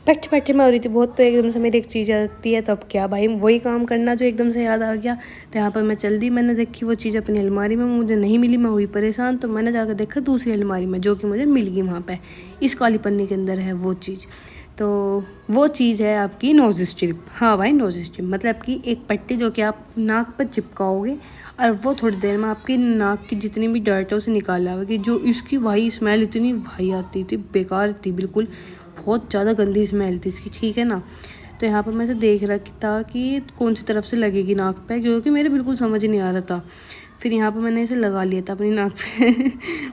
बैठे बैठे मैं हो रही थी बहुत, तो एकदम से मेरी एक चीज़ आती है, तो अब क्या भाई वही काम करना जो एकदम से याद आ गया। तो यहाँ पर मैं चल दी, मैंने देखी वो चीज़ अपनी अलमारी में, मुझे नहीं मिली, मैं हुई परेशान। तो मैंने जाकर देखा दूसरी अलमारी में, जो कि मुझे मिल गई वहाँ पे, इस काली पन्नी के अंदर है वो चीज़। तो वो चीज़ है आपकी नोज स्ट्रिप। हाँ भाई नोज स्ट्रिप मतलब कि एक पट्टी जो कि आप नाक पर चिपकाओगे और वो थोड़ी देर में आपकी नाक की जितनी भी डर्ट है उसे निकाल लाओगे। जो इसकी भाई स्मेल इतनी भाई आती थी, बेकार थी बिल्कुल, बहुत ज़्यादा गंदी स्मेल थी इसकी, ठीक है ना। तो यहाँ पर मैं से देख रहा था कि कौन सी तरफ से लगेगी नाक पे, क्योंकि मेरे बिल्कुल समझ नहीं आ रहा था। फिर यहाँ पर मैंने इसे लगा लिया था अपनी नाक पे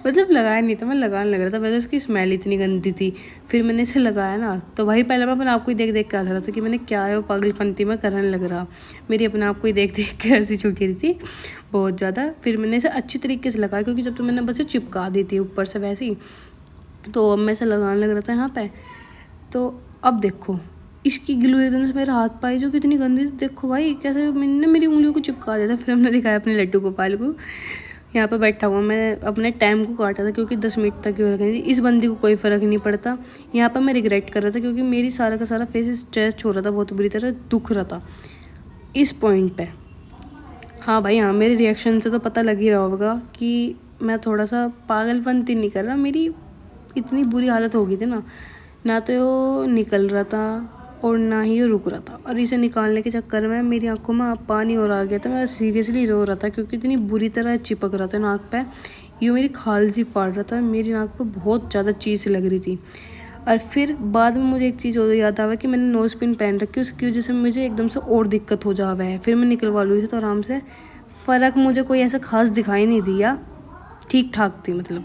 मतलब लगाया नहीं था, मैं लगाने लग रहा था, वैसे उसकी स्मेल इतनी गंदी थी। फिर मैंने इसे लगाया ना, तो भाई पहले मैं अपने आप को ही देख देख के आ रहा था कि मैंने क्या है वो पागलपंती में करने लग रहा। मेरी अपने आप को ही देख देख के हंसी छूट रही थी बहुत ज़्यादा। फिर मैंने इसे अच्छी तरीके से लगाया, क्योंकि जब तो मैंने बस चिपका दी थी ऊपर से वैसे ही, तो अब मैं इसे लगाने लग रहा था यहाँ पे। तो अब देखो इसकी ग्लू एकदम से मेरे हाथ पाई जो कितनी गंदी थी, देखो भाई कैसे मैंने मेरी उंगलियों को चिपका दिया था। फिर हमने दिखाया अपने लड्डू गोपाल को, यहाँ पर बैठा हुआ, मैं अपने टाइम को काटा था क्योंकि 10 मिनट तक ही हो रखी थी। इस बंदी को कोई फ़र्क नहीं पड़ता। यहाँ पर मैं रिग्रेट कर रहा था क्योंकि मेरी सारा का सारा फेस स्ट्रेच हो रहा था, बहुत बुरी तरह दुख रहा था इस पॉइंट पे। हाँ भाई हाँ, मेरे रिएक्शन से तो पता लग ही रहा होगा कि मैं थोड़ा सा पागलपंती नहीं कर रहा। मेरी इतनी बुरी हालत हो गई थी ना, ना तो वो निकल रहा था और ना ही वो रुक रहा था। और इसे निकालने के चक्कर में मेरी आंखों में पानी और आ गया था, मैं सीरियसली रो रहा था क्योंकि इतनी बुरी तरह चिपक रहा था नाक पे। यूँ मेरी खाल सी फाड़ रहा था, मेरी नाक पे बहुत ज़्यादा चीज़ लग रही थी। और फिर बाद में मुझे एक चीज़ और याद आवा कि मैंने नोज पिन पहन रखी, उसकी वजह से मुझे एकदम से और दिक्कत हो जावा है। फिर मैं निकलवा लूँ इसे तो आराम से, फ़र्क मुझे कोई ऐसा खास दिखाई नहीं दिया, ठीक ठाक थी मतलब।